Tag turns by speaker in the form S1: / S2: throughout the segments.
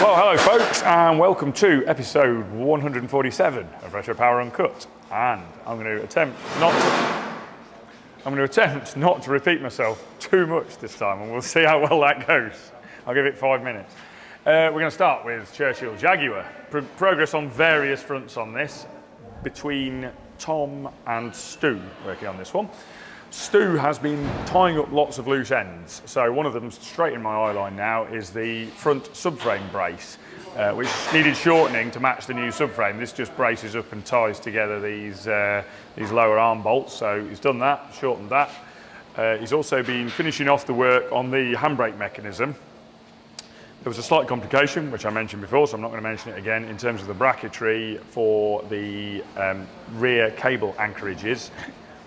S1: Well, hello folks, and welcome to episode 147 of Retro Power Uncut. And I'm going to attempt not to repeat myself too much this time, and we'll see how well that goes. I'll give it 5 minutes. We're going to start with Churchill Jaguar. Progress on various fronts on this between Tom and Stu working on this one. Stu has been tying up lots of loose ends. So one of them straight in my eye line now is the front subframe brace, which needed shortening to match the new subframe. This just braces up and ties together these lower arm bolts. So he's done that, shortened that. He's also been finishing off the work on the handbrake mechanism. There was a slight complication, which I mentioned before, so I'm not going to mention it again, in terms of the bracketry for the rear cable anchorages.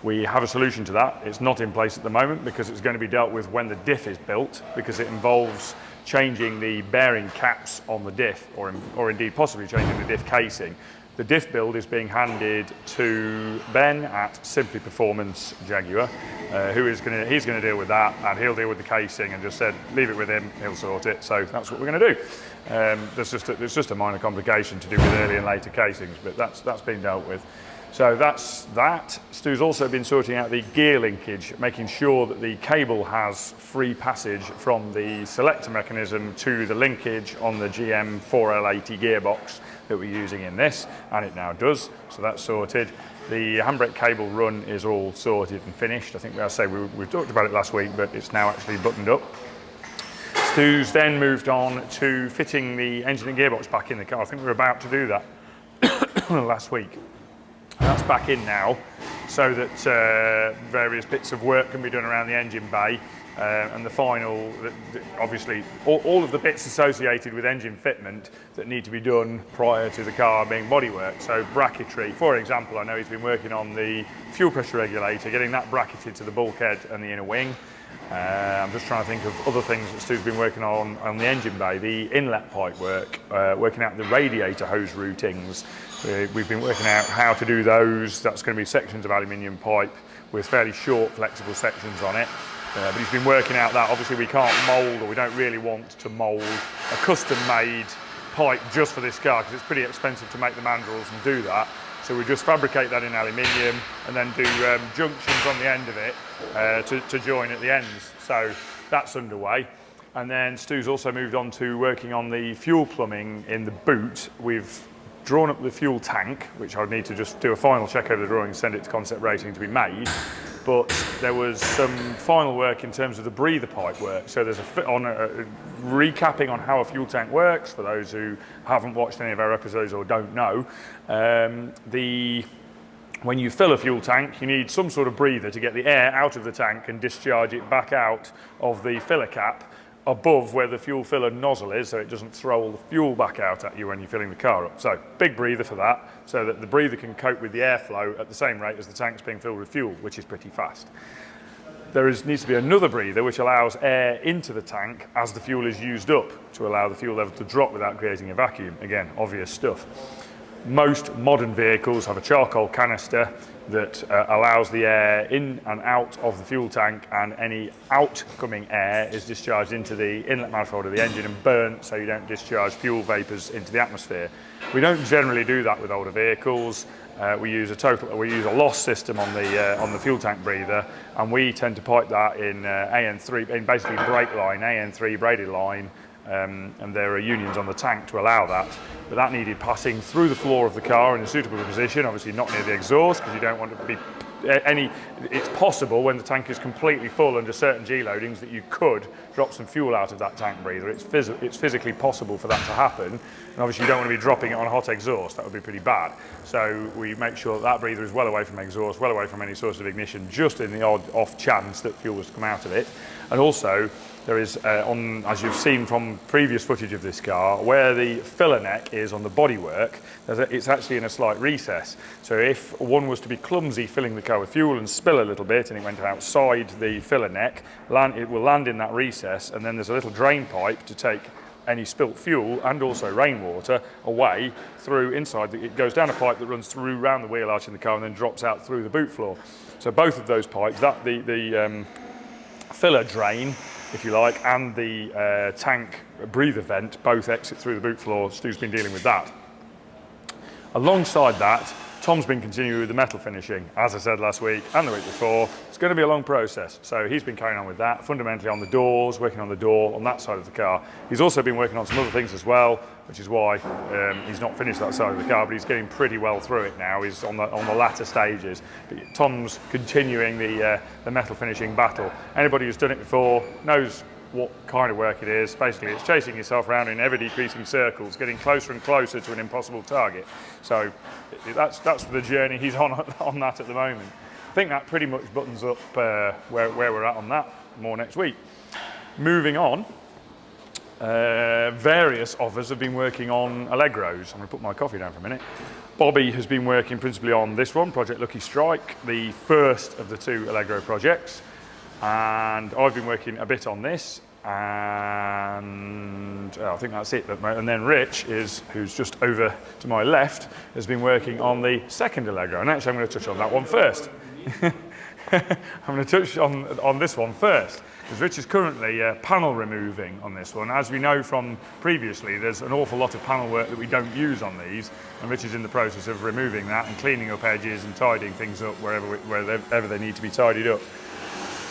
S1: We have a solution to that. It's not in place at the moment because it's going to be dealt with when the diff is built, because it involves changing the bearing caps on the diff, or indeed possibly changing the diff casing. The diff build is being handed to Ben at Simply Performance Jaguar, he's going to deal with that, and he'll deal with the casing, and just said leave it with him, he'll sort it. So that's what we're going to do. There's just a minor complication to do with early and later casings, but that's been dealt with. So that's that. Stu's also been sorting out the gear linkage, making sure that the cable has free passage from the selector mechanism to the linkage on the GM 4L80 gearbox that we're using in this, and it now does, so that's sorted. The handbrake cable run is all sorted and finished. I think we talked about it last week, but it's now actually buttoned up. Stu's then moved on to fitting the engine and gearbox back in the car. I think we were about to do that last week. That's back in now, so that various bits of work can be done around the engine bay, and the final, obviously, all of the bits associated with engine fitment that need to be done prior to the car being bodywork. So bracketry, for example, I know he's been working on the fuel pressure regulator, getting that bracketed to the bulkhead and the inner wing. I'm just trying to think of other things that Stu's been working on the engine bay, the inlet pipe work, working out the radiator hose routings. We've been working out how to do those. That's going to be sections of aluminium pipe with fairly short, flexible sections on it. But he's been working out that. Obviously, we can't mould, or we don't really want to mould a custom-made pipe just for this car, because it's pretty expensive to make the mandrels and do that. So we just fabricate that in aluminium and then do junctions on the end of it to join at the ends. So that's underway. And then Stu's also moved on to working on the fuel plumbing in the boot. We've drawn up the fuel tank, which I'd need to just do a final check over the drawing and send it to concept rating to be made. But there was some final work in terms of the breather pipe work. So there's recapping on how a fuel tank works, for those who haven't watched any of our episodes or don't know. When you fill a fuel tank, you need some sort of breather to get the air out of the tank and discharge it back out of the filler cap above where the fuel filler nozzle is, so it doesn't throw all the fuel back out at you when you're filling the car up. So big breather for that, so that the breather can cope with the airflow at the same rate as the tank's being filled with fuel, which is pretty fast. Needs to be another breather which allows air into the tank as the fuel is used up, to allow the fuel level to drop without creating a vacuum. Again, obvious stuff. Most modern vehicles have a charcoal canister that allows the air in and out of the fuel tank, and any outgoing air is discharged into the inlet manifold of the engine and burnt, so you don't discharge fuel vapours into the atmosphere. We don't generally do that with older vehicles. We use a loss system on the fuel tank breather, and we tend to pipe that in AN3, in basically brake line, AN3 braided line. And there are unions on the tank to allow that, but that needed passing through the floor of the car in a suitable position, obviously not near the exhaust, because you don't want it to be it's possible when the tank is completely full under certain G loadings that you could drop some fuel out of that tank breather. It's physically possible for that to happen, and obviously you don't want to be dropping it on a hot exhaust. That would be pretty bad. So we make sure that breather is well away from exhaust, well away from any source of ignition, just in the odd off chance that fuel was to come out of it. And also there is, as you've seen from previous footage of this car, where the filler neck is on the bodywork, it's actually in a slight recess. So if one was to be clumsy filling the car with fuel and spill a little bit and it went outside the filler neck, it will land in that recess, and then there's a little drain pipe to take any spilt fuel and also rainwater away through inside. It goes down a pipe that runs through round the wheel arch in the car and then drops out through the boot floor. So both of those pipes, the filler drain if you like, and the tank breather vent both exit through the boot floor. Stu's been dealing with that. Alongside that, Tom's been continuing with the metal finishing. As I said last week and the week before, it's going to be a long process. So he's been carrying on with that, fundamentally on the doors, working on the door on that side of the car. He's also been working on some other things as well, which is why he's not finished that side of the car, but he's getting pretty well through it now. He's on the latter stages. But Tom's continuing the metal finishing battle. Anybody who's done it before knows what kind of work it is. Basically, it's chasing yourself around in ever decreasing circles, getting closer and closer to an impossible target. So that's the journey he's on that at the moment. I think that pretty much buttons up where we're at on that. More next week. Moving on, various of us have been working on Allegros. I'm going to put my coffee down for a minute. Bobby has been working principally on this one, Project Lucky Strike, the first of the 2 Allegro projects. And I've been working a bit on this, and I think that's it. And then Rich, who's just over to my left, has been working on the second Allegro. And actually I'm going to touch on that one first. I'm going to touch on this one first, because Rich is currently panel removing on this one. As we know from previously, there's an awful lot of panel work that we don't use on these, and Rich is in the process of removing that and cleaning up edges and tidying things up wherever they need to be tidied up.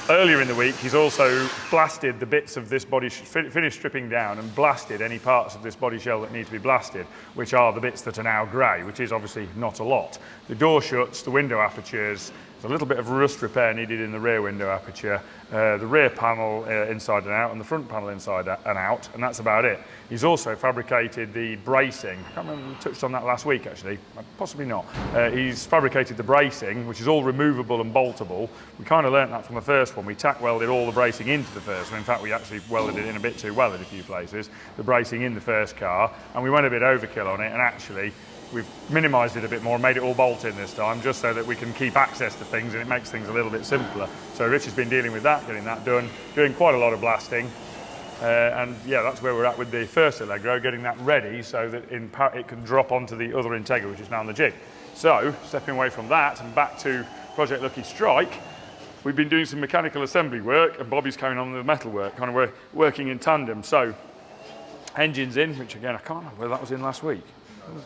S1: Earlier in the week, he's also blasted the bits of this body, finished stripping down and blasted any parts of this body shell that need to be blasted, which are the bits that are now grey, which is obviously not a lot. The door shuts, the window apertures, there's a little bit of rust repair needed in the rear window aperture, the rear panel inside and out, and the front panel inside and out, and that's about it. He's also fabricated the bracing. I can't remember, we touched on that last week actually, possibly not. He's fabricated the bracing, which is all removable and boltable. We kind of learnt that from the first one. We tack welded all the bracing into the first one. In fact, we actually welded it in a bit too well in a few places, the bracing in the first car, and we went a bit overkill on it, and actually we've minimised it a bit more and made it all bolt-in this time, just so that we can keep access to things and it makes things a little bit simpler. So Rich has been dealing with that, getting that done, doing quite a lot of blasting. And yeah, that's where we're at with the first Allegro, getting that ready so that it can drop onto the other Integra, which is now on the jig. So, stepping away from that and back to Project Lucky Strike, we've been doing some mechanical assembly work and Bobby's carrying on with the metal work, kind of working in tandem. So, engines in, which again, I can't remember whether that was in last week.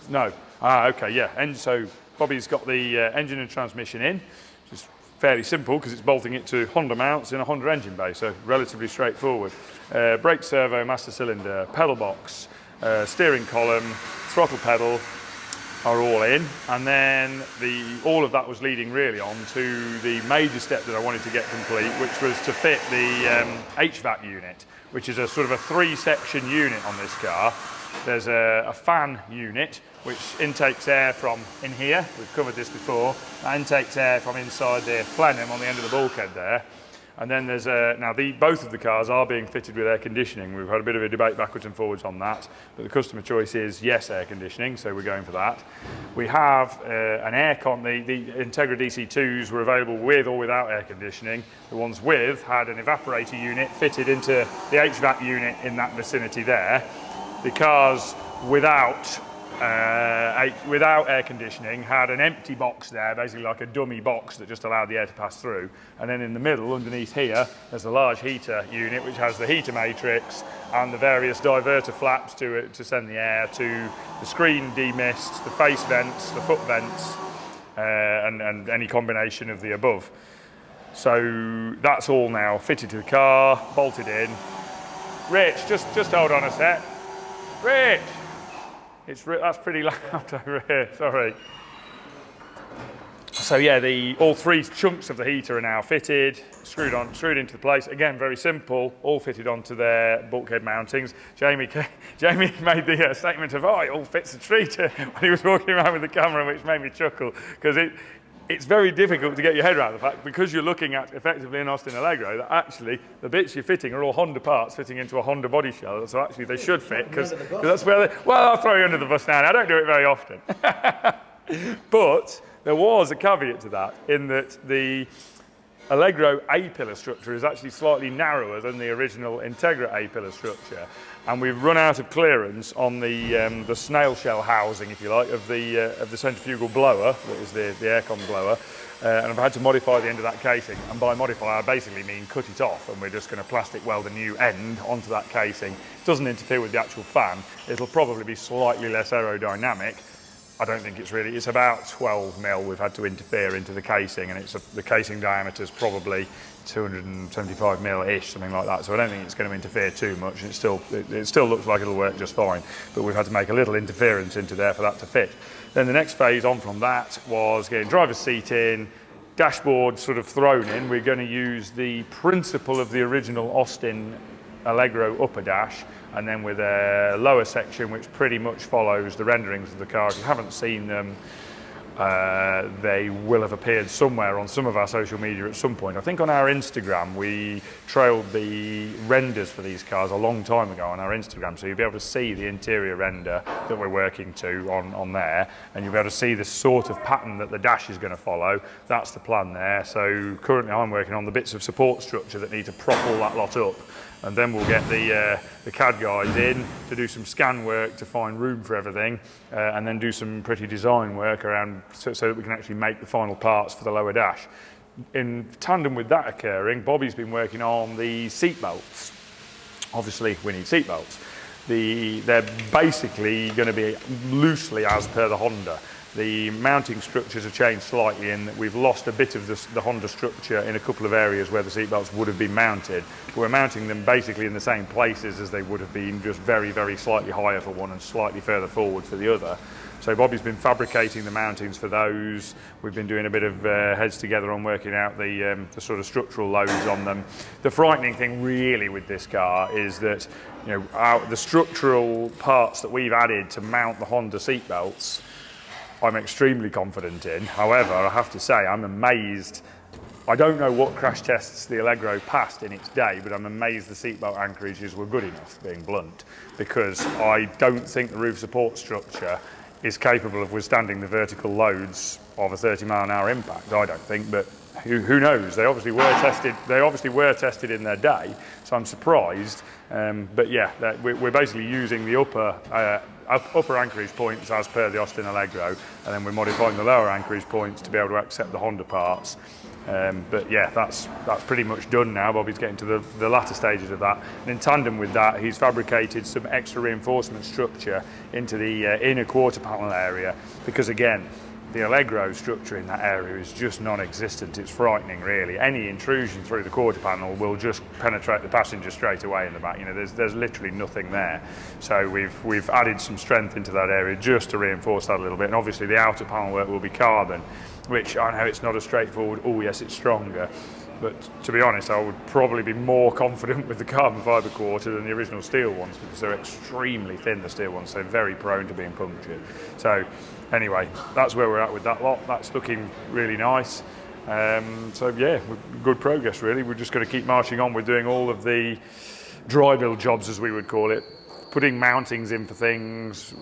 S1: No. Okay, yeah. And so Bobby's got the engine and transmission in, which is fairly simple because it's bolting it to Honda mounts in a Honda engine bay, so relatively straightforward. Brake servo, master cylinder, pedal box, steering column, throttle pedal are all in, and then all of that was leading really on to the major step that I wanted to get complete, which was to fit the HVAC unit, which is a sort of a 3-section unit on this car. There's a fan unit which intakes air from in here. We've covered this before. That intakes air from inside the plenum on the end of the bulkhead there. And then there's both of the cars are being fitted with air conditioning. We've had a bit of a debate backwards and forwards on that, but the customer choice is yes, air conditioning, so we're going for that. We have an aircon. The Integra DC2s were available with or without air conditioning. The ones with had an evaporator unit fitted into the HVAC unit in that vicinity there, because without air conditioning had an empty box there, basically like a dummy box that just allowed the air to pass through. And then in the middle, underneath here, there's a large heater unit which has the heater matrix and the various diverter flaps to send the air to the screen demists, the face vents, the foot vents, and any combination of the above. So that's all now fitted to the car, bolted in. Rich, just hold on a sec. Rich! That's pretty loud over here, sorry. So yeah, all 3 chunks of the heater are now fitted, screwed into the place. Again, very simple, all fitted onto their bulkhead mountings. Jamie made the statement of, it all fits a treat when he was walking around with the camera, which made me chuckle, because it's very difficult to get your head around the fact, because you're looking at effectively an Austin Allegro, that actually the bits you're fitting are all Honda parts fitting into a Honda body shell. So actually they should fit, because that's where I'll throw you under the bus now. I don't do it very often. But there was a caveat to that, in that Allegro A-pillar structure is actually slightly narrower than the original Integra A-pillar structure, and we've run out of clearance on the snail shell housing, if you like, of the centrifugal blower, that is the aircon blower, and I've had to modify the end of that casing. And by modify, I basically mean cut it off, and we're just going to plastic weld a new end onto that casing. It doesn't interfere with the actual fan. It'll probably be slightly less aerodynamic. I don't think it's about 12 mil we've had to interfere into the casing, and the casing diameter is probably 275 mil-ish, something like that. So I don't think it's going to interfere too much. And it still looks like it'll work just fine, but we've had to make a little interference into there for that to fit. Then the next phase on from that was getting driver's seat in, dashboard sort of thrown in. We're going to use the principle of the original Austin Allegro upper dash, and then with a lower section which pretty much follows the renderings of the car. If you haven't seen them, they will have appeared somewhere on some of our social media at some point. I think on our Instagram we trailed the renders for these cars a long time ago on our Instagram, so you'll be able to see the interior render that we're working to on there, and you'll be able to see the sort of pattern that the dash is going to follow. That's the plan there. So currently I'm working on the bits of support structure that need to prop all that lot up, and then we'll get the CAD guys in to do some scan work to find room for everything, and then do some pretty design work around so that we can actually make the final parts for the lower dash. In tandem with that occurring, Bobby's been working on the seat belts. Obviously we need seat belts. They're basically going to be loosely as per the Honda. The mounting structures have changed slightly in that we've lost a bit of the Honda structure in a couple of areas where the seatbelts would have been mounted. But we're mounting them basically in the same places as they would have been, just very, very slightly higher for one and slightly further forward for the other. So Bobby's been fabricating the mountings for those. We've been doing a bit of heads together on working out the sort of structural loads on them. The frightening thing really with this car is that, you know, the structural parts that we've added to mount the Honda seatbelts, I'm extremely confident in. However, I have to say, I'm amazed. I don't know what crash tests the Allegro passed in its day, but I'm amazed the seatbelt anchorages were good enough, being blunt, because I don't think the roof support structure is capable of withstanding the vertical loads of a 30-mile-an-hour impact. I don't think, but who knows? They obviously were tested. They obviously were tested in their day, so I'm surprised. But yeah, we're basically using the upper anchorage points as per the Austin Allegro, and then we're modifying the lower anchorage points to be able to accept the Honda parts. But yeah, that's pretty much done now. Bobby's getting to the latter stages of that, and in tandem with that, he's fabricated some extra reinforcement structure into the inner quarter panel area, because again, the Allegro structure in that area is just non-existent. It's frightening, really. Any intrusion through the quarter panel will just penetrate the passenger straight away in the back. You know, there's literally nothing there. So we've added some strength into that area just to reinforce that a little bit. And obviously the outer panel work will be carbon, which I know it's not as straightforward. Oh yes, it's stronger. But to be honest, I would probably be more confident with the carbon fibre quarter than the original steel ones, because they're extremely thin, the steel ones, so very prone to being punctured. So anyway, that's where we're at with that lot. That's looking really nice. So yeah, good progress really. We're just going to keep marching on. We're doing all of the dry build jobs, as we would call it, putting mountings in for things,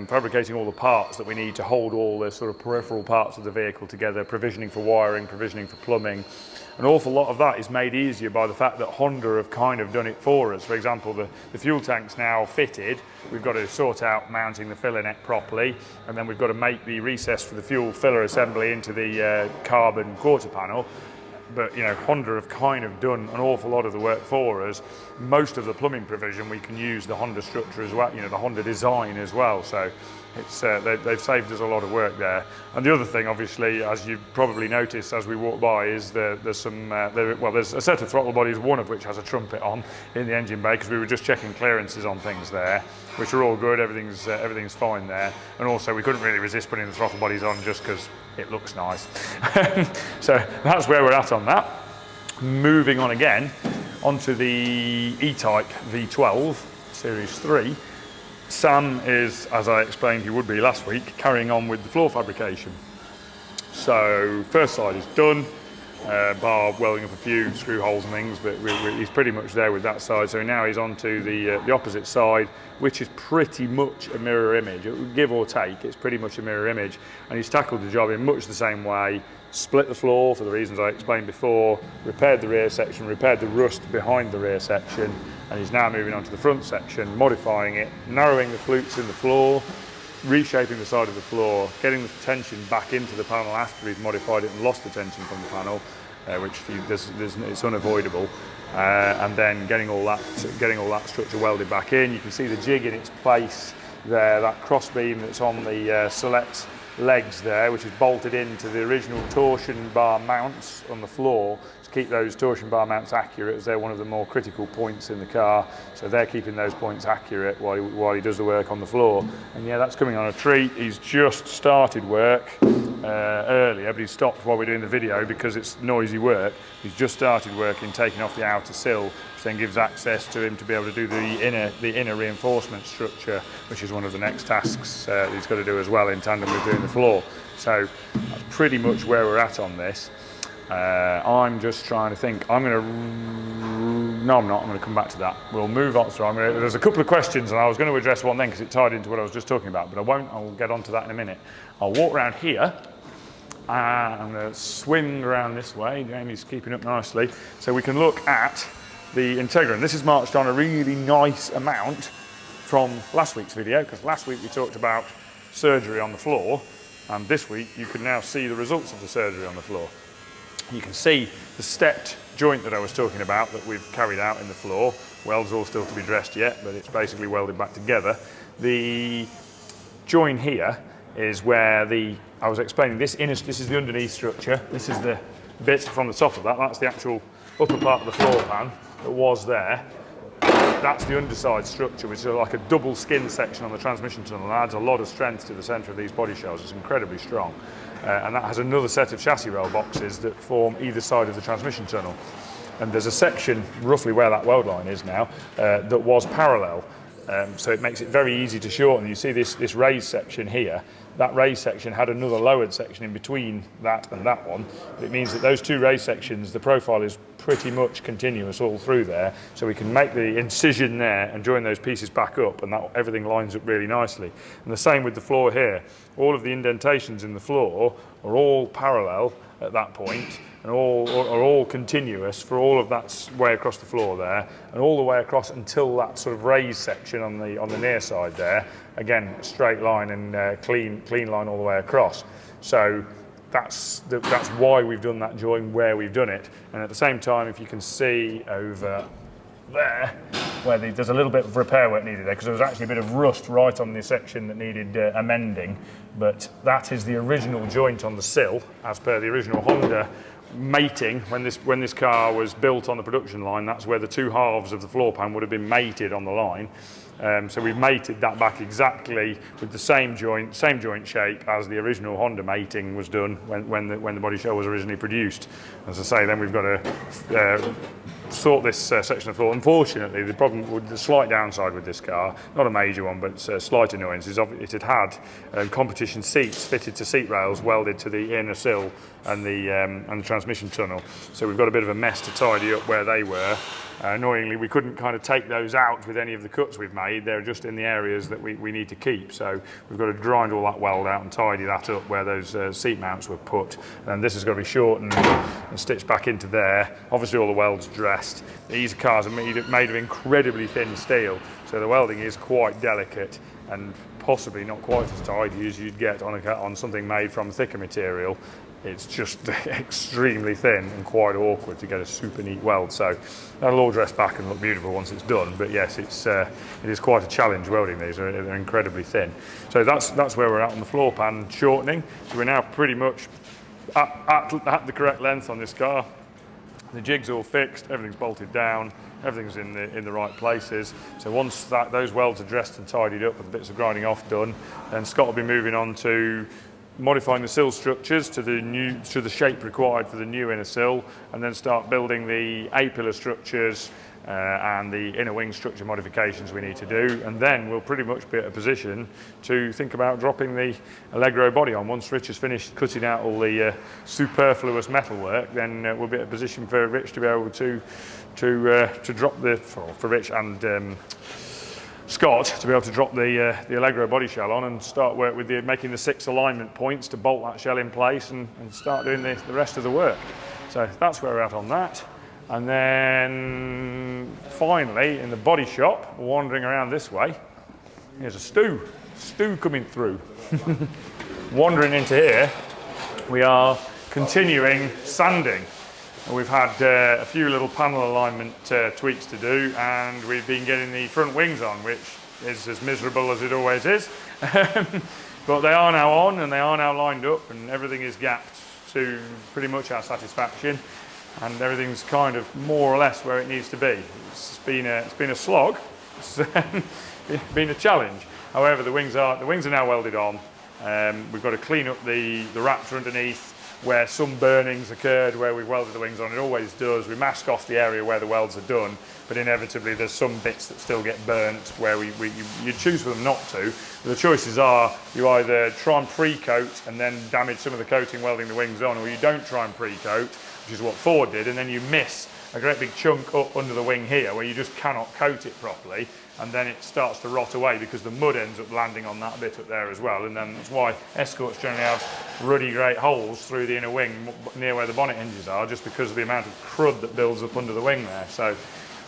S1: fabricating all the parts that we need to hold all the sort of peripheral parts of the vehicle together, provisioning for wiring, provisioning for plumbing. An awful lot of that is made easier by the fact that Honda have kind of done it for us. For example, the fuel tank's now fitted. We've got to sort out mounting the filler neck properly, and then we've got to make the recess for the fuel filler assembly into the carbon quarter panel. But you know, Honda have kind of done an awful lot of the work for us. Most of the plumbing provision we can use the Honda structure as well, you know, the Honda design as well. So it's they've saved us a lot of work there. And the other thing, obviously, as you've probably noticed as we walk by, is there's a set of throttle bodies, one of which has a trumpet on in the engine bay, because we were just checking clearances on things there, which are all good. Everything's fine there. And also, we couldn't really resist putting the throttle bodies on just because it looks nice. So that's where we're at on that. Moving on again onto the E-Type V12 Series 3. Sam is, as I explained he would be last week, carrying on with the floor fabrication. So first side is done. bar welding up a few screw holes and things, but he's pretty much there with that side. So now he's on to the opposite side, which is pretty much a mirror image. Give or take, it's pretty much a mirror image. And he's tackled the job in much the same way, split the floor for the reasons I explained before, repaired the rear section, repaired the rust behind the rear section, and he's now moving on to the front section, modifying it, narrowing the flutes in the floor, reshaping the side of the floor, getting the tension back into the panel after he's modified it and lost the tension from the panel, which it's unavoidable, and then getting all that structure welded back in. You can see the jig in its place there, that cross beam that's on the select legs there, which is bolted into the original torsion bar mounts on the floor to keep those torsion bar mounts accurate, as they're one of the more critical points in the car. So they're keeping those points accurate while he does the work on the floor. And yeah, that's coming on a treat. He's just started work earlier, but he stopped while we're doing the video because it's noisy work. He's just started working, taking off the outer sill, which then gives access to him to be able to do the inner reinforcement structure, which is one of the next tasks that he's got to do as well in tandem with doing the floor. So that's pretty much where we're at on this. I'm just trying to think. No, I'm not. I'm going to come back to that. We'll move on. So there's a couple of questions, and I was going to address one then because it tied into what I was just talking about, but I won't. I'll get onto that in a minute. I'll walk around here. I'm going to swing around this way. Jamie's keeping up nicely. So we can look at the Integra. And this is marched on a really nice amount from last week's video, because last week we talked about surgery on the floor, and this week you can now see the results of the surgery on the floor. You can see the stepped joint that I was talking about that we've carried out in the floor. Welds all still to be dressed yet, but it's basically welded back together. The join here is where I was explaining this is the underneath structure. This is the bit from the top of that. That's the actual upper part of the floor pan that was there. That's the underside structure, which is like a double skin section on the transmission tunnel, and adds a lot of strength to the centre of these body shells. It's incredibly strong. And that has another set of chassis rail boxes that form either side of the transmission tunnel. And there's a section, roughly where that weld line is now, that was parallel. So it makes it very easy to shorten. You see this raised section here. That raised section had another lowered section in between that and that one. It means that those two raised sections, the profile is pretty much continuous all through there. So we can make the incision there and join those pieces back up, and everything lines up really nicely. And the same with the floor here. All of the indentations in the floor are all parallel at that point, and are all continuous for all of that way across the floor there, and all the way across until that sort of raised section on the near side there. Again, straight line and clean line all the way across. So that's why we've done that join where we've done it. And at the same time, if you can see over there, where there's a little bit of repair work needed there, because there was actually a bit of rust right on the section that needed amending, but that is the original joint on the sill, as per the original Honda mating. When this car was built on the production line, that's where the two halves of the floor pan would have been mated on the line. So we've mated that back exactly with the same joint shape as the original Honda mating was done when the body shell was originally produced. As I say, then we've got to sort this section of floor. Unfortunately, the slight downside with this car, not a major one, but a slight annoyance, is it had competition seats fitted to seat rails welded to the inner sill and the transmission tunnel. So we've got a bit of a mess to tidy up where they were. Annoyingly, we couldn't kind of take those out with any of the cuts we've made. They're just in the areas that we need to keep. So we've got to grind all that weld out and tidy that up where those seat mounts were put. And this has got to be shortened and stitched back into there. Obviously, all the welds dressed. These cars are made of incredibly thin steel, so the welding is quite delicate and possibly not quite as tidy as you'd get on something made from thicker material. It's just extremely thin and quite awkward to get a super neat weld. So that'll all dress back and look beautiful once it's done. But yes, it is quite a challenge welding these. They're incredibly thin. So that's where we're at on the floor pan shortening. So we're now pretty much at the correct length on this car. The jig's all fixed, everything's bolted down, everything's in the right places. So once those welds are dressed and tidied up with the bits of grinding off done, then Scott will be moving on to modifying the sill structures to the shape required for the new inner sill, and then start building the A-pillar structures and the inner wing structure modifications we need to do, and then we'll pretty much be at a position to think about dropping the Allegro body on. Once Rich has finished cutting out all the superfluous metalwork, then we'll be at a position for Rich to be able to drop for Rich and Scott to be able to drop the Allegro body shell on and start work with making the 6 alignment points to bolt that shell in place and start doing the rest of the work. So that's where we're at on that. And then finally, in the body shop, wandering around this way, here's a Stu coming through. Wandering into here, we are continuing sanding. We've had a few little panel alignment tweaks to do, and we've been getting the front wings on, which is as miserable as it always is. But they are now on, and they are now lined up, and everything is gapped to pretty much our satisfaction. And everything's kind of more or less where it needs to be. It's been a slog. It's been a challenge. However, the wings are now welded on. We've got to clean up the raptor underneath where some burnings occurred where we've welded the wings on. It always does. We mask off the area where the welds are done, but inevitably there's some bits that still get burnt where you choose for them not to. The choices are you either try and pre-coat and then damage some of the coating welding the wings on, or you don't try and pre-coat, which is what Ford did, and then you miss a great big chunk up under the wing here where you just cannot coat it properly, and then it starts to rot away because the mud ends up landing on that bit up there as well. And then that's why Escorts generally have ruddy great holes through the inner wing near where the bonnet hinges are, just because of the amount of crud that builds up under the wing there. So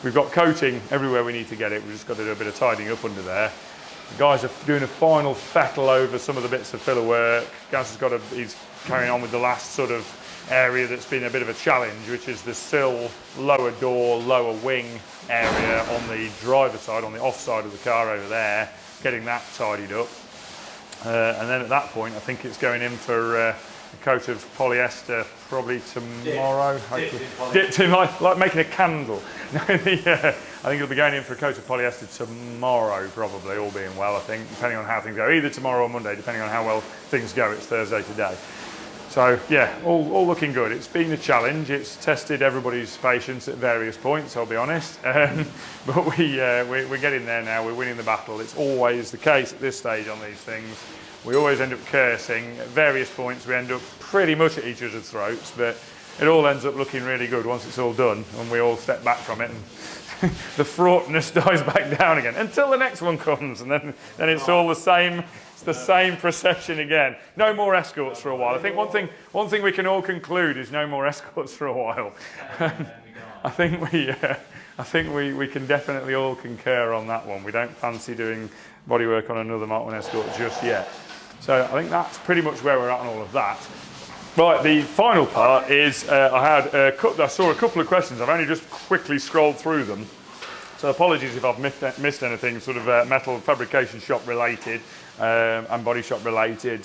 S1: we've got coating everywhere we need to get it. We've just got to do a bit of tidying up under there. The guys are doing a final fettle over some of the bits of filler work. Gaz he's carrying on with the last sort of area that's been a bit of a challenge, which is the sill, lower door, lower wing area on the driver's side, on the off side of the car over there, getting that tidied up. And then at that point, I think it's going in for a coat of polyester probably tomorrow. Dipped in like making a candle. I think it'll be going in for a coat of polyester tomorrow, probably, all being well, I think, depending on how things go. Either tomorrow or Monday, depending on how well things go. It's Thursday today. So yeah, all looking good. It's been a challenge. It's tested everybody's patience at various points, I'll be honest. But we're getting there now. We're winning the battle. It's always the case at this stage on these things. We always end up cursing. At various points we end up pretty much at each other's throats, but it all ends up looking really good once it's all done and we all step back from it and the fraughtness dies back down again until the next one comes, and then it's all the same. The same procession again. No more Escorts for a while. I think one thing we can all conclude is no more Escorts for a while. I think we can definitely all concur on that one. We don't fancy doing bodywork on another Mark 1 Escort just yet. So I think that's pretty much where we're at on all of that. Right, the final part is I saw a couple of questions. I've only just quickly scrolled through them. So apologies if I've missed anything sort of metal fabrication shop related and body shop related.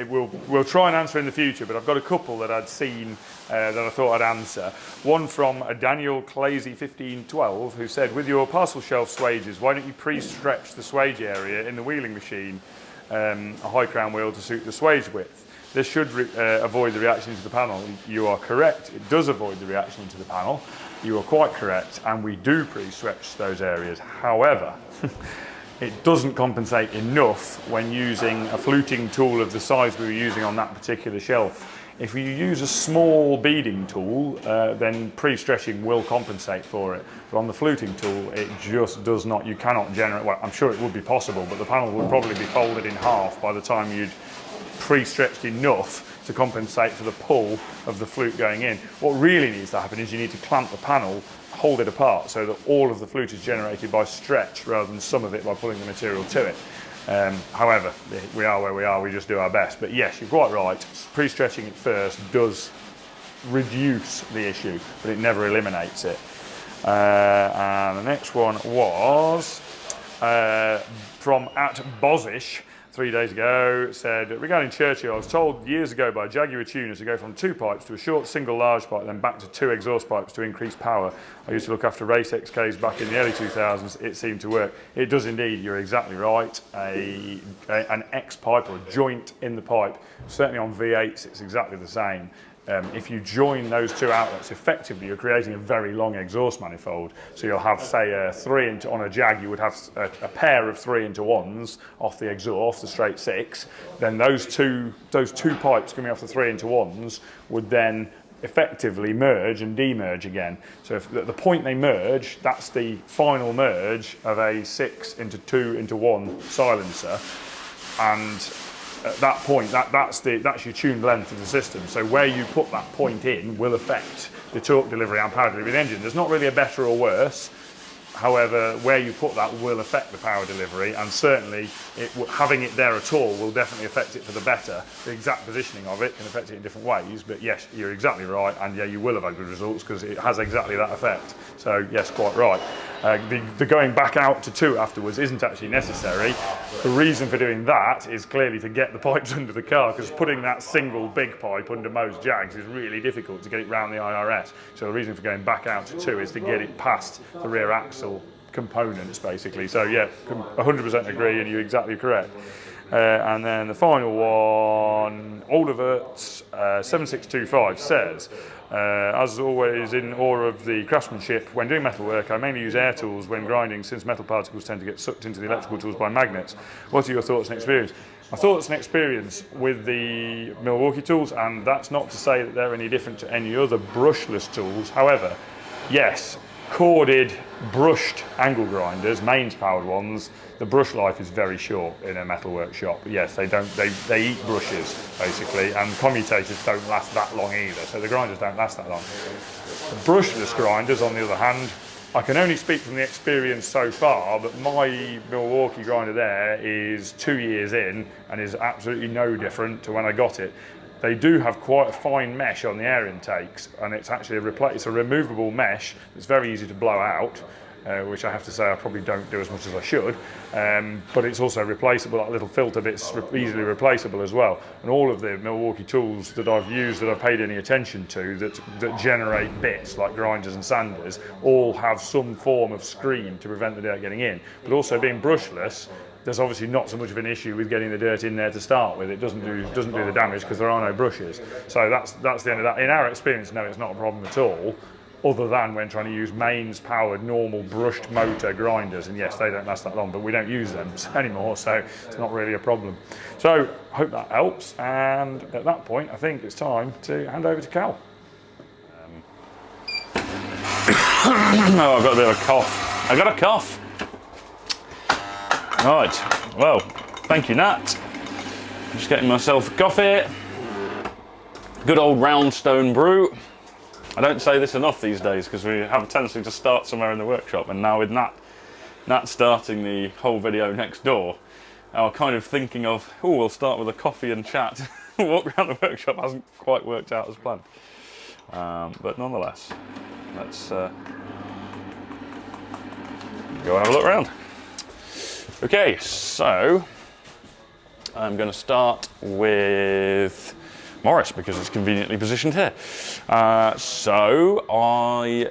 S1: We'll try and answer in the future, but I've got a couple that I'd seen that I thought I'd answer. One from a Daniel Clazy 1512 who said, with your parcel shelf swages, why don't you pre-stretch the swage area in the wheeling machine, a high crown wheel to suit the swage width? This should avoid the reaction into the panel. You are correct. It does avoid the reaction into the panel. You are quite correct, and we do pre-stretch those areas. However, it doesn't compensate enough when using a fluting tool of the size we were using on that particular shelf. If you use a small beading tool, then pre-stretching will compensate for it. But on the fluting tool, it just does not. You cannot generate, well, I'm sure it would be possible, but the panel would probably be folded in half by the time you'd pre-stretched enough to compensate for the pull of the flute going in. What really needs to happen is you need to clamp the panel, hold it apart so that all of the flute is generated by stretch rather than some of it by pulling the material to it. However, we are where we are, we just do our best. But yes, you're quite right, pre-stretching it first does reduce the issue, but it never eliminates it. And the next one was from @Bozish 3 days ago, said, regarding Churchill, I was told years ago by a Jaguar tuner to go from 2 pipes to a short single large pipe, then back to 2 exhaust pipes to increase power. I used to look after race XKs back in the early 2000s. It seemed to work. It does indeed. You're exactly right. An X pipe or a joint in the pipe, certainly on V8s, it's exactly the same. If you join those 2 outlets, effectively you're creating a very long exhaust manifold. So you'll have, say, on a Jag, you would have a pair of 3-into-1s off the exhaust, the straight 6. Then those two pipes coming off the 3-into-1s would then effectively merge and demerge again. So if at the point they merge, that's the final merge of a 6-into-2-into-1 silencer, and at that point, that's your tuned length of the system. So where you put that point in will affect the torque delivery and power delivery of the engine. There's not really a better or worse. However, where you put that will affect the power delivery, and certainly having it there at all will definitely affect it for the better. The exact positioning of it can affect it in different ways, but yes, you're exactly right, and yeah, you will have had good results because it has exactly that effect. So yes, quite right. The going back out to 2 afterwards isn't actually necessary. The reason for doing that is clearly to get the pipes under the car, because putting that single big pipe under most Jags is really difficult to get it round the IRS. So the reason for going back out to 2 is to get it past the rear axle components, basically. So yeah, 100% agree, and you're exactly correct. And then the final one, Allegros 7625 says, as always, in awe of the craftsmanship when doing metal work, I mainly use air tools when grinding, since metal particles tend to get sucked into the electrical tools by magnets. What are your thoughts and experience? My thoughts and experience with the Milwaukee tools, and that's not to say that they're any different to any other brushless tools. However, yes, corded, brushed angle grinders, mains powered ones, the brush life is very short in a metal workshop. Yes, they eat brushes basically, and commutators don't last that long either, so the grinders don't last that long. The brushless grinders, on the other hand, I can only speak from the experience so far, but my Milwaukee grinder there is 2 years in and is absolutely no different to when I got it. They do have quite a fine mesh on the air intakes, and it's actually it's a removable mesh that's very easy to blow out, which I have to say I probably don't do as much as I should, but it's also replaceable. That little filter bit's easily replaceable as well. And all of the Milwaukee tools that I've used, that I've paid any attention to, that generate bits like grinders and sanders, all have some form of screen to prevent the dirt getting in. But also being brushless, there's obviously not so much of an issue with getting the dirt in there to start with. It doesn't do the damage because there are no brushes. So that's the end of that. In our experience, no, it's not a problem at all, other than when trying to use mains powered normal brushed motor grinders, and yes, they don't last that long, but we don't use them anymore, so it's not really a problem. So hope that helps, and at that point I think it's time to hand over to Cal.
S2: Oh, I've got a bit of a cough. I got a cough. Right, well, thank you, Nat. Just getting myself a coffee. Good old Roundstone brew. I don't say this enough these days because we have a tendency to start somewhere in the workshop, and now with Nat starting the whole video next door, our kind of thinking of, oh, we'll start with a coffee and chat, walk around the workshop hasn't quite worked out as planned. But nonetheless, let's go and have a look around. Okay, so I'm going to start with Morris because it's conveniently positioned here. So I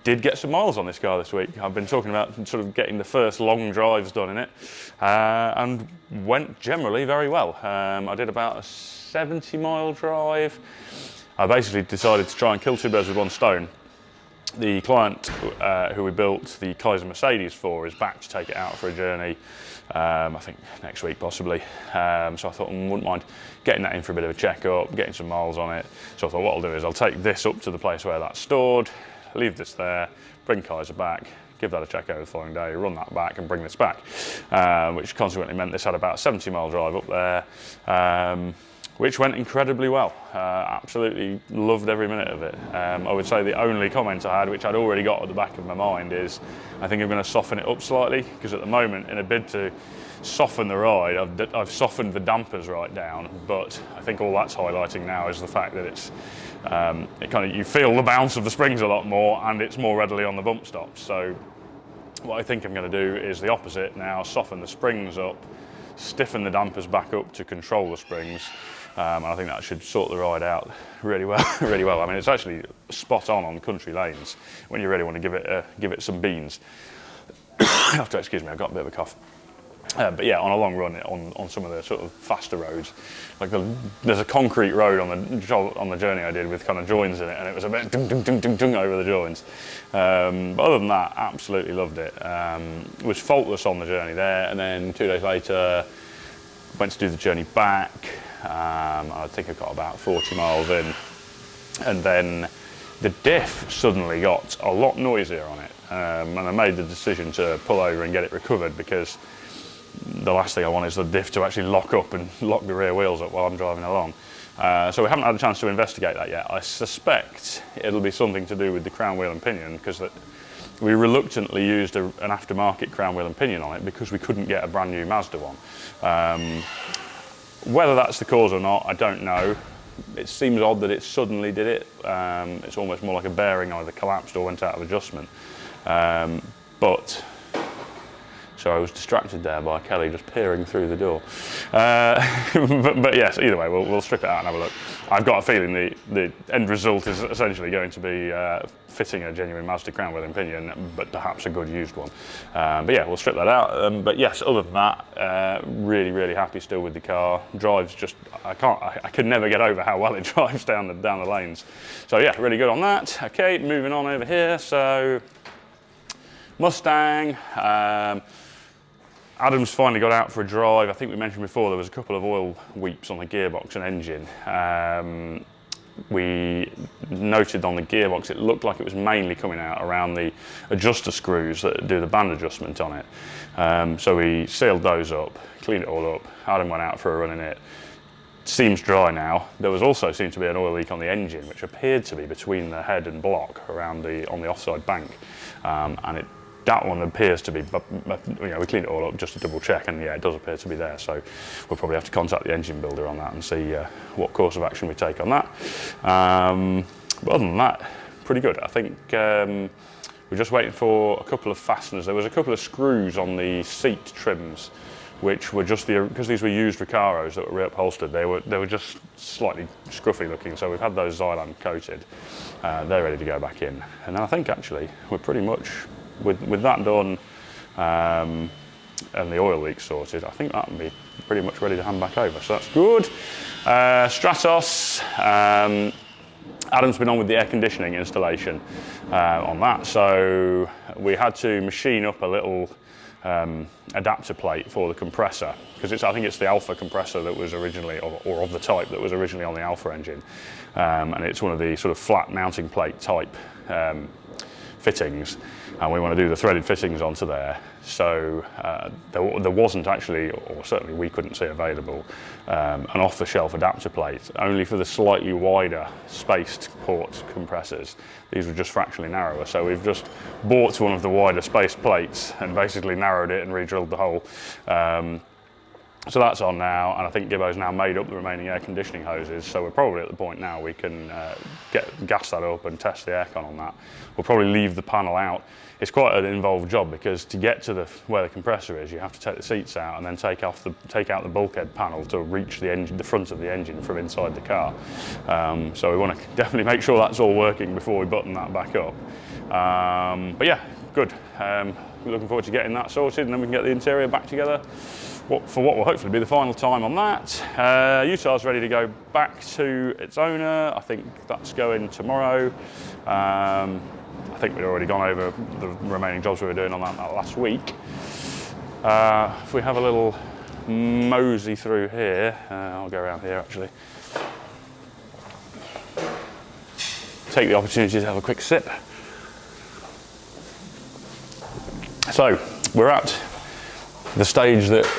S2: did get some miles on this car this week. I've been talking about sort of getting the first long drives done in it, and went generally very well. I did about a 70-mile drive. I basically decided to try and kill 2 birds with 1 stone. The client who we built the Kaiser Mercedes for is back to take it out for a journey, I think next week possibly. So I thought I wouldn't mind getting that in for a bit of a check-up, getting some miles on it. So I thought what I'll do is I'll take this up to the place where that's stored, leave this there, bring Kaiser back, give that a check over the following day, run that back and bring this back, which consequently meant this had about a 70-mile drive up there. Which went incredibly well. Absolutely loved every minute of it. I would say the only comment I had, which I'd already got at the back of my mind, is I think I'm going to soften it up slightly, because at the moment, in a bid to soften the ride, I've softened the dampers right down, but I think all that's highlighting now is the fact that it's you feel the bounce of the springs a lot more, and it's more readily on the bump stops. So what I think I'm going to do is the opposite now, soften the springs up, stiffen the dampers back up to control the springs. And I think that should sort the ride out really well. Really well. I mean, it's actually spot on country lanes when you really want to give it some beans. You have to excuse me, I've got a bit of a cough. But yeah, on a long run, on some of the sort of faster roads, like there's a concrete road on the journey I did with kind of joins in it, and it was a bit dung dung dung dung dung over the joins. But other than that, absolutely loved it. Was faultless on the journey there, and then 2 days later, went to do the journey back. I think I got about 40 miles in, and then the diff suddenly got a lot noisier on it, and I made the decision to pull over and get it recovered, because the last thing I want is the diff to actually lock up and lock the rear wheels up while I'm driving along. So we haven't had a chance to investigate that yet. I suspect it'll be something to do with the crown wheel and pinion, because we reluctantly used an aftermarket crown wheel and pinion on it because we couldn't get a brand new Mazda one. Whether that's the cause or not, I don't know. It seems odd that it suddenly did it. It's almost more like a bearing either collapsed or went out of adjustment. So I was distracted there by Kelly just peering through the door. But yes, either way, we'll strip it out and have a look. I've got a feeling the end result is essentially going to be fitting a genuine Mazda crown wheel and pinion, but perhaps a good used one. But yeah, we'll strip that out. But yes, other than that, really, really happy still with the car. Drives just, I could never get over how well it drives down the lanes. So yeah, really good on that. Okay, moving on over here. So Mustang. Adam's finally got out for a drive. I think we mentioned before there was a couple of oil weeps on the gearbox and engine. We noted on the gearbox it looked like it was mainly coming out around the adjuster screws that do the band adjustment on it. So we sealed those up, cleaned it all up. Adam went out for a run in it. Seems dry now. There was also seemed to be an oil leak on the engine, which appeared to be between the head and block around on the offside bank, and that one appears to be, we cleaned it all up just to double check, and yeah, it does appear to be there. So we'll probably have to contact the engine builder on that and see what course of action we take on that. But other than that, pretty good. I think we're just waiting for a couple of fasteners. There was a couple of screws on the seat trims, which were just because these were used Recaros that were reupholstered. They were just slightly scruffy looking. So we've had those Xylan coated. They're ready to go back in. And then I think actually we're pretty much with that done and the oil leak sorted, I think that'll be pretty much ready to hand back over. So that's good. Stratos. Adam's been on with the air conditioning installation on that. So we had to machine up a little adapter plate for the compressor, because I think it's the Alpha compressor that was originally, or of the type that was originally on the Alpha engine, and it's one of the sort of flat mounting plate type fittings, and we want to do the threaded fittings onto there. So there wasn't actually, or certainly we couldn't see available, an off-the-shelf adapter plate, only for the slightly wider spaced port compressors. These were just fractionally narrower, so we've just bought one of the wider spaced plates and basically narrowed it and re-drilled the hole. So that's on now, and I think Gibbo's now made up the remaining air conditioning hoses, so we're probably at the point now we can gas that up and test the aircon on that. We'll probably leave the panel out. It's quite an involved job, because to get to where the compressor is, you have to take the seats out and then take out the bulkhead panel to reach the front of the engine from inside the car. So we want to definitely make sure that's all working before we button that back up. But yeah, good. We're looking forward to getting that sorted, and then we can get the interior back together for what will hopefully be the final time on that. Utah's ready to go back to its owner. I think that's going tomorrow. I think we'd already gone over the remaining jobs we were doing on that last week. If we have a little mosey through here, I'll go around here actually. Take the opportunity to have a quick sip. So we're at the stage that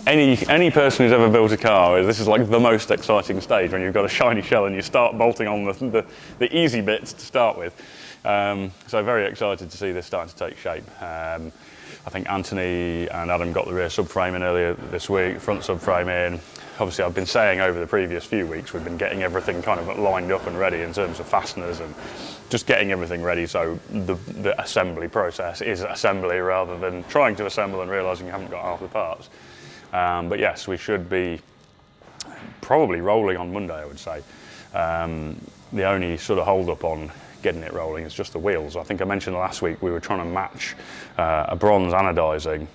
S2: any person who's ever built a car, this is like the most exciting stage, when you've got a shiny shell and you start bolting on the easy bits to start with. So very excited to see this starting to take shape. I think Anthony and Adam got the rear subframe in earlier this week, front subframe in. Obviously I've been saying over the previous few weeks we've been getting everything kind of lined up and ready in terms of fasteners and just getting everything ready, so the assembly process is assembly rather than trying to assemble and realising you haven't got half the parts. But yes, we should be probably rolling on Monday, I would say. The only sort of hold up on getting it rolling is just the wheels. I think I mentioned last week we were trying to match a bronze anodizing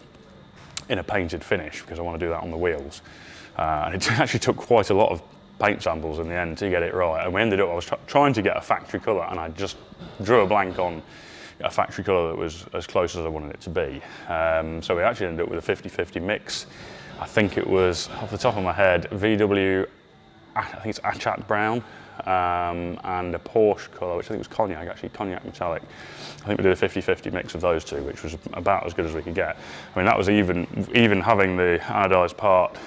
S2: in a painted finish because I want to do that on the wheels. And it actually took quite a lot of paint samples in the end to get it right. And we ended up, I was trying to get a factory colour, and I just drew a blank on a factory colour that was as close as I wanted it to be. So we actually ended up with a 50-50 mix. I think it was, off the top of my head, VW, I think it's Achat Brown, and a Porsche colour, which I think was cognac, actually, cognac metallic. I think we did a 50-50 mix of those two, which was about as good as we could get. I mean, that was even having the anodised part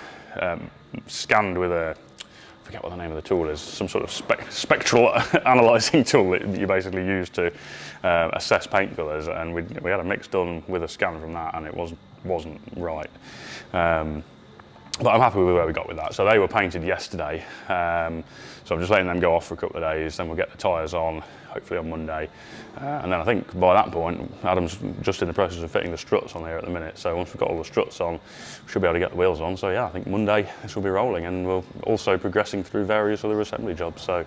S2: scanned with a, I forget what the name of the tool is, some sort of spectral analysing tool that you basically use to assess paint colours, and we had a mix done with a scan from that, and it wasn't right. But I'm happy with where we got with that. So they were painted yesterday, so I'm just letting them go off for a couple of days, then we'll get the tyres on, hopefully on Monday. And then I think by that point, Adam's just in the process of fitting the struts on here at the minute, so once we've got all the struts on, we should be able to get the wheels on. So yeah, I think Monday this will be rolling, and we're also progressing through various other assembly jobs. So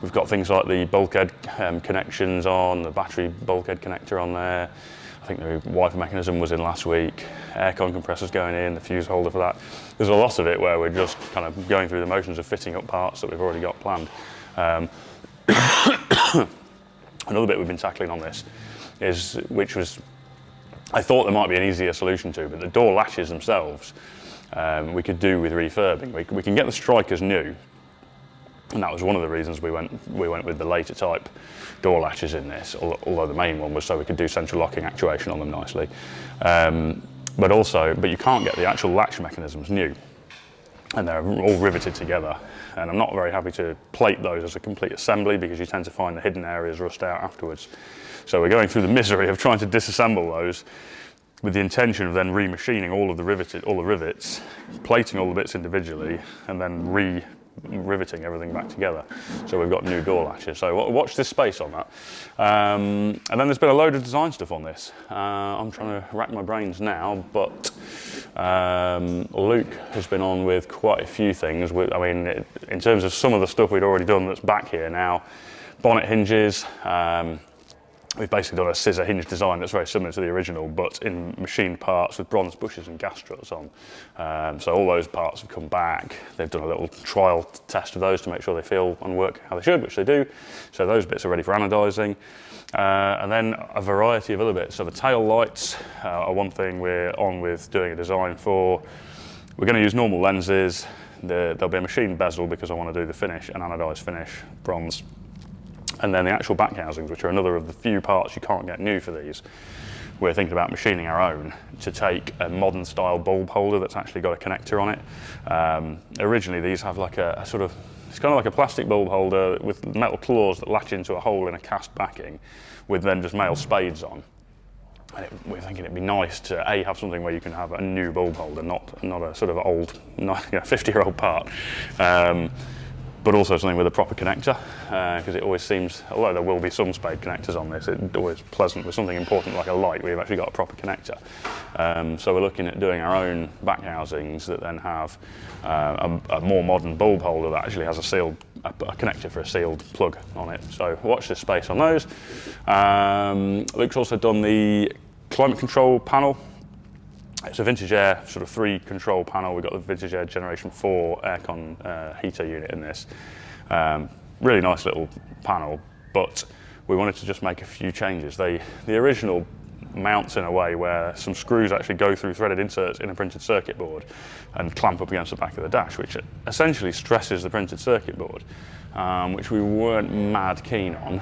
S2: we've got things like the bulkhead connections on, the battery bulkhead connector on there. I think the wiper mechanism was in last week, aircon compressors going in, the fuse holder for that. There's a lot of it where we're just kind of going through the motions of fitting up parts that we've already got planned. Another bit we've been tackling on this is, which was, I thought there might be an easier solution to, but the door latches themselves we could do with refurbing. We can get the strikers new, and that was one of the reasons we went with the later type door latches in this, although the main one was so we could do central locking actuation on them nicely. But you can't get the actual latch mechanisms new, and they're all riveted together. And I'm not very happy to plate those as a complete assembly because you tend to find the hidden areas rust out afterwards. So we're going through the misery of trying to disassemble those with the intention of then remachining all the rivets, plating all the bits individually, and then riveting everything back together. So we've got new door latches. So watch this space on that. And then there's been a load of design stuff on this. I'm trying to rack my brains now, but Luke has been on with quite a few things. I mean, in terms of some of the stuff we'd already done that's back here now, bonnet hinges. We've basically done a scissor hinge design that's very similar to the original, but in machined parts with bronze bushes and gas struts on. So all those parts have come back. They've done a little trial test of those to make sure they feel and work how they should, which they do. So those bits are ready for anodising. And then a variety of other bits. So the tail lights are one thing we're on with doing a design for. We're going to use normal lenses. There'll be a machined bezel because I want to do the finish, an anodised finish, bronze. And then the actual back housings, which are another of the few parts you can't get new for these. We're thinking about machining our own to take a modern style bulb holder that's actually got a connector on it. Originally these have like a sort of, it's kind of like a plastic bulb holder with metal claws that latch into a hole in a cast backing with then just male spades on. And we're thinking it'd be nice to have something where you can have a new bulb holder, not a sort of old, 50-year-old part. But also something with a proper connector, because it always seems, although there will be some spade connectors on this, it's always pleasant with something important like a light where you've actually got a proper connector. So we're looking at doing our own back housings that then have a more modern bulb holder that actually has a connector for a sealed plug on it. So watch this space on those. Luke's also done the climate control panel. It's a Vintage Air sort of 3 control panel. We've got the Vintage Air Generation 4 aircon heater unit in this. Really nice little panel, but we wanted to just make a few changes. The original mounts in a way where some screws actually go through threaded inserts in a printed circuit board and clamp up against the back of the dash, which essentially stresses the printed circuit board, which we weren't mad keen on.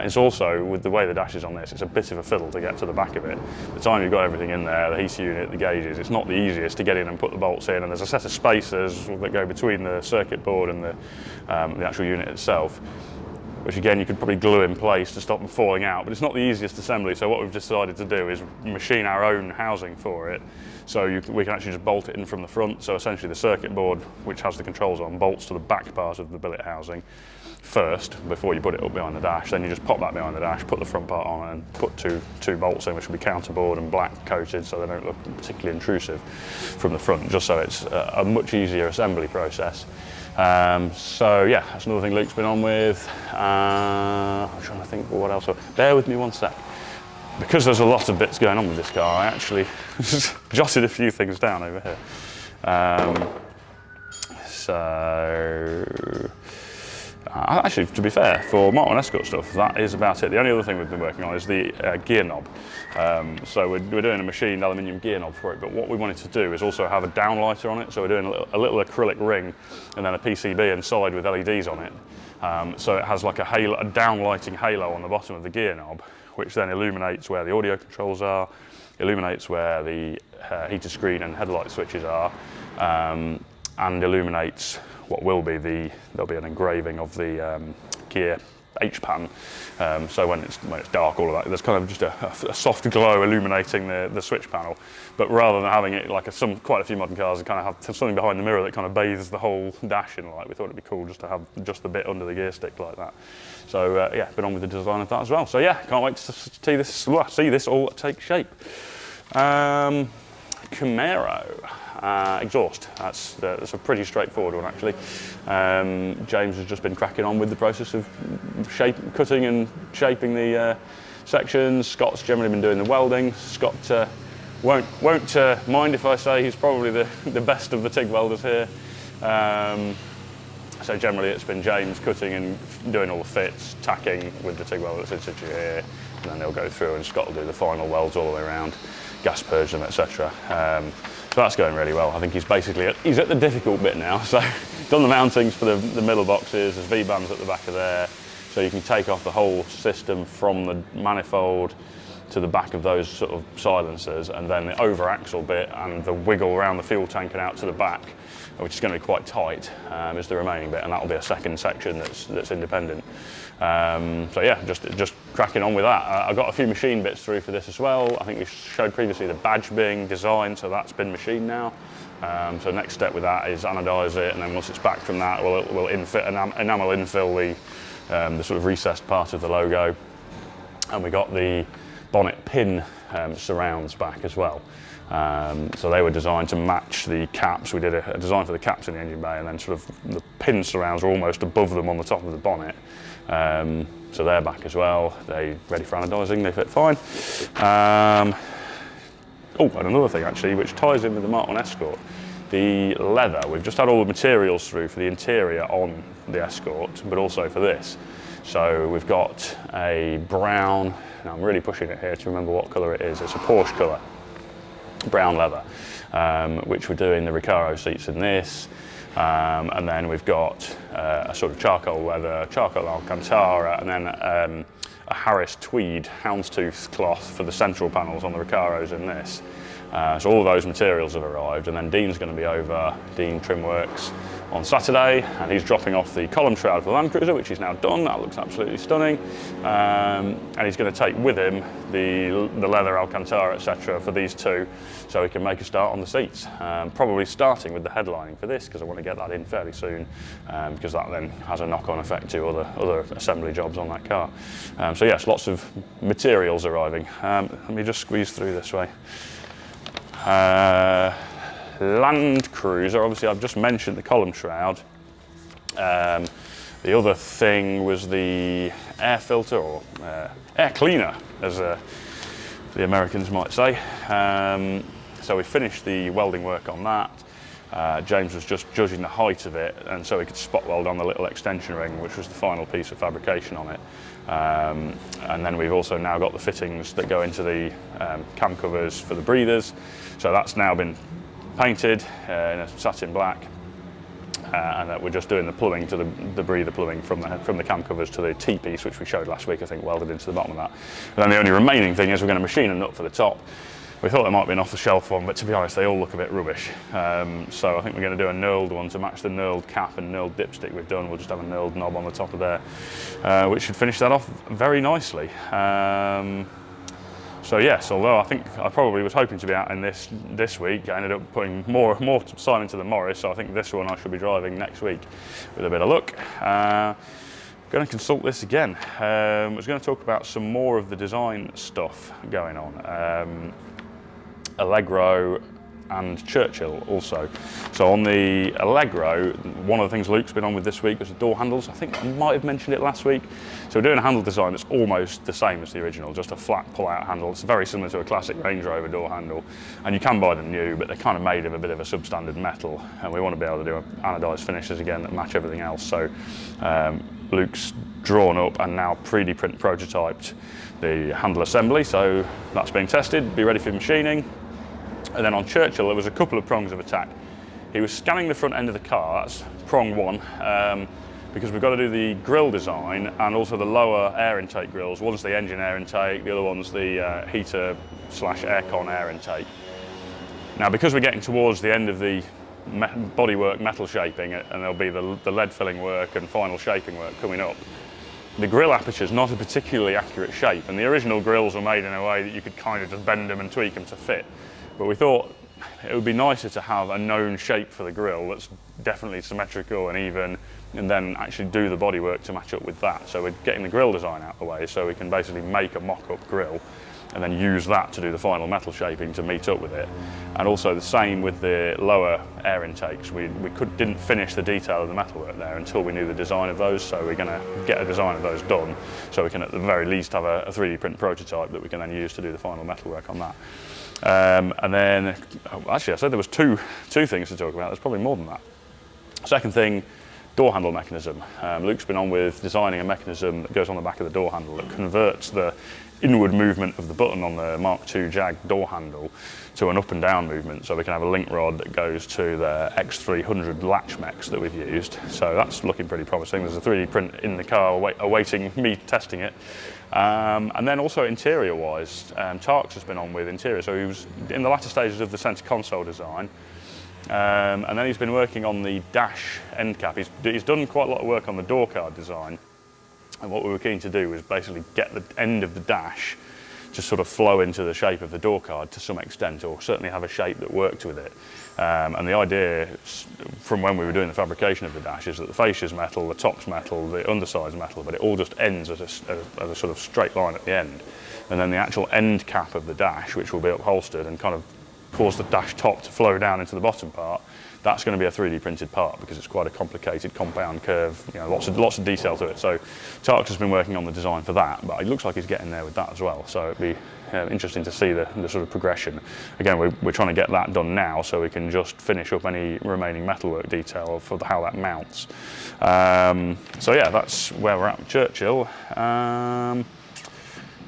S2: It's also, with the way the dash is on this, it's a bit of a fiddle to get to the back of it. By the time you've got everything in there, the heater unit, the gauges, it's not the easiest to get in and put the bolts in, and there's a set of spacers that go between the circuit board and the actual unit itself, which again you could probably glue in place to stop them falling out, but it's not the easiest assembly. So what we've decided to do is machine our own housing for it, so we can actually just bolt it in from the front. So essentially the circuit board, which has the controls on, bolts to the back part of the billet housing, first before you put it up behind the dash. Then you just pop that behind the dash, put the front part on, and put two bolts in, which will be counterboard and black coated, so they don't look particularly intrusive from the front, just so it's a much easier assembly process. So yeah, that's another thing Luke's been on with. I'm trying to think what else. Bear with me one sec. Because there's a lot of bits going on with this car, I actually jotted a few things down over here. Actually, to be fair, for Martin Escort stuff, that is about it. The only other thing we've been working on is the gear knob. So we're doing a machined aluminium gear knob for it, but what we wanted to do is also have a downlighter on it. So we're doing a little acrylic ring and then a PCB inside with LEDs on it. So it has like a downlighting halo on the bottom of the gear knob, which then illuminates where the audio controls are, illuminates where the heater screen and headlight switches are, and illuminates what will be there'll be an engraving of the gear H-pan. So when it's dark, all of that, there's kind of just a soft glow illuminating the switch panel. But rather than having it like quite a few modern cars kind of have something behind the mirror that kind of bathes the whole dash in light, we thought it'd be cool just to have just the bit under the gear stick like that. So yeah, been on with the design of that as well. So yeah, can't wait to see this all take shape. Camaro. Exhaust, that's a pretty straightforward one actually. James has just been cracking on with the process of cutting and shaping the sections. Scott's generally been doing the welding. Scott won't mind if I say he's probably the best of the TIG welders here. So generally it's been James cutting and doing all the fits, tacking with the TIG welder that's in situ here, and then they'll go through and Scott will do the final welds all the way around, gas purge them, etc. So that's going really well. I think he's at the difficult bit now. So done the mountings for the middle boxes, there's V-bands at the back of there, so you can take off the whole system from the manifold to the back of those sort of silencers, and then the over axle bit and the wiggle around the fuel tank and out to the back, which is going to be quite tight, is the remaining bit, and that'll be a second section that's independent. So yeah, just cracking on with that. I've got a few machine bits through for this as well. I think we showed previously the badge being designed, so that's been machined now. So next step with that is anodise it, and then once it's back from that, we'll enamel infill the sort of recessed part of the logo, and we got the bonnet pin surrounds back as well. So they were designed to match the caps. We did a design for the caps in the engine bay, and then sort of the pin surrounds are almost above them on the top of the bonnet. So they're back as well. They're ready for anodising, they fit fine. Oh, and another thing actually, which ties in with the Martin Escort, the leather. We've just had all the materials through for the interior on the Escort, but also for this. So we've got a brown, now I'm really pushing it here to remember what colour it is. It's a Porsche colour, brown leather, which we're doing the Recaro seats in this. And then we've got a sort of charcoal leather, charcoal Alcantara, and then a Harris tweed houndstooth cloth for the central panels on the Recaros in this. So all of those materials have arrived, and then Dean's going to be over, Dean Trimworks, on Saturday, and he's dropping off the column shroud for the Land Cruiser, which he's now done. That looks absolutely stunning. And he's going to take with him the leather Alcantara, etc. for these two, so he can make a start on the seats. Probably starting with the headlining for this, because I want to get that in fairly soon, because that then has a knock-on effect to other assembly jobs on that car. So yes, lots of materials arriving. Let me just squeeze through this way. Land Cruiser, obviously I've just mentioned the column shroud. The other thing was the air filter, or air cleaner, as the Americans might say. So we finished the welding work on that. James was just judging the height of it, and so he could spot weld on the little extension ring, which was the final piece of fabrication on it. And then we've also now got the fittings that go into the cam covers for the breathers. So that's now been painted in a satin black, and that we're just doing the plumbing to the breather plumbing from the cam covers to the T-piece, which we showed last week, I think, welded into the bottom of that. And then the only remaining thing is we're going to machine a nut for the top. We thought there might be an off-the-shelf one, but to be honest, they all look a bit rubbish. So I think we're going to do a knurled one to match the knurled cap and knurled dipstick we've done. We'll just have a knurled knob on the top of there, which should finish that off very nicely. So yes, although I think I probably was hoping to be out in this week, I ended up putting more time into the Morris, so I think this one I should be driving next week with a bit of luck. Going to consult this again. I was going to talk about some more of the design stuff going on. Allegro and Churchill also. So on the Allegro, one of the things Luke's been on with this week was the door handles. I think I might have mentioned it last week. So we're doing a handle design that's almost the same as the original, just a flat pull-out handle. It's very similar to a classic Range Rover door handle, and you can buy them new, but they're kind of made of a bit of a substandard metal, and we want to be able to do anodised finishes again that match everything else. So Luke's drawn up and now 3D print prototyped the handle assembly, so that's being tested, be ready for machining. And then on Churchill, there was a couple of prongs of attack. He was scanning the front end of the car, that's prong one, because we've got to do the grille design and also the lower air intake grills. One's the engine air intake, the other one's the heater / aircon air intake. Now, because we're getting towards the end of the bodywork metal shaping, and there'll be the lead filling work and final shaping work coming up, the grille aperture is not a particularly accurate shape, and the original grills were made in a way that you could kind of just bend them and tweak them to fit. But we thought it would be nicer to have a known shape for the grille that's definitely symmetrical and even, and then actually do the bodywork to match up with that. So we're getting the grille design out of the way so we can basically make a mock-up grille and then use that to do the final metal shaping to meet up with it. And also the same with the lower air intakes. We didn't finish the detail of the metalwork there until we knew the design of those, so we're going to get a design of those done so we can at the very least have a 3D print prototype that we can then use to do the final metalwork on that. And then, actually I said there was two things to talk about, there's probably more than that. Second thing, door handle mechanism. Luke's been on with designing a mechanism that goes on the back of the door handle that converts the inward movement of the button on the Mark II Jag door handle to an up and down movement, so we can have a link rod that goes to the X300 latch mechs that we've used. So that's looking pretty promising. There's a 3D print in the car awaiting me testing it. And then also interior wise, Tarks has been on with interior, so he was in the latter stages of the centre console design. And then he's been working on the dash end cap. He's done quite a lot of work on the door card design, and what we were keen to do was basically get the end of the dash to sort of flow into the shape of the door card to some extent, or certainly have a shape that worked with it. And the idea from when we were doing the fabrication of the dash is that the fascia's metal, the top's metal, the underside's metal, but it all just ends as a sort of straight line at the end. And then the actual end cap of the dash, which will be upholstered and kind of cause the dash top to flow down into the bottom part, that's going to be a 3D printed part because it's quite a complicated compound curve, you know, lots of detail to it. So Tarks has been working on the design for that, but it looks like he's getting there with that as well. So it'd be interesting to see the sort of progression. Again, we're trying to get that done now so we can just finish up any remaining metalwork detail for how that mounts. So yeah, that's where we're at with Churchill.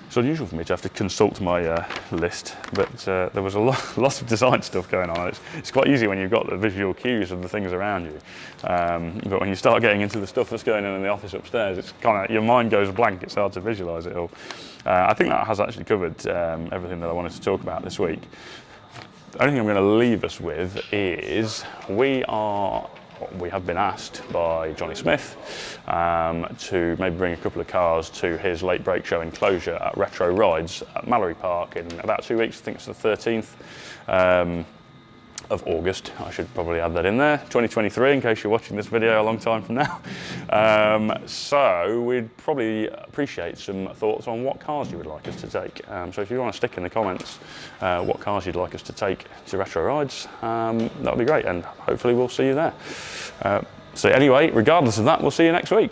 S2: It's unusual for me to have to consult my list, but there was a lot of design stuff going on. It's quite easy when you've got the visual cues of the things around you, but when you start getting into the stuff that's going on in the office upstairs, it's kind of, your mind goes blank. It's hard to visualise it all. I think that has actually covered everything that I wanted to talk about this week. The only thing I'm going to leave us with is we have been asked by Johnny Smith to maybe bring a couple of cars to his late break show enclosure at Retro Rides at Mallory Park in about 2 weeks. I think it's the 13th of August. I should probably add that in there. 2023, in case you're watching this video a long time from now. So we'd probably appreciate some thoughts on what cars you would like us to take. So if you want to stick in the comments what cars you'd like us to take to Retro Rides, that would be great, and hopefully we'll see you there. So anyway, regardless of that, we'll see you next week.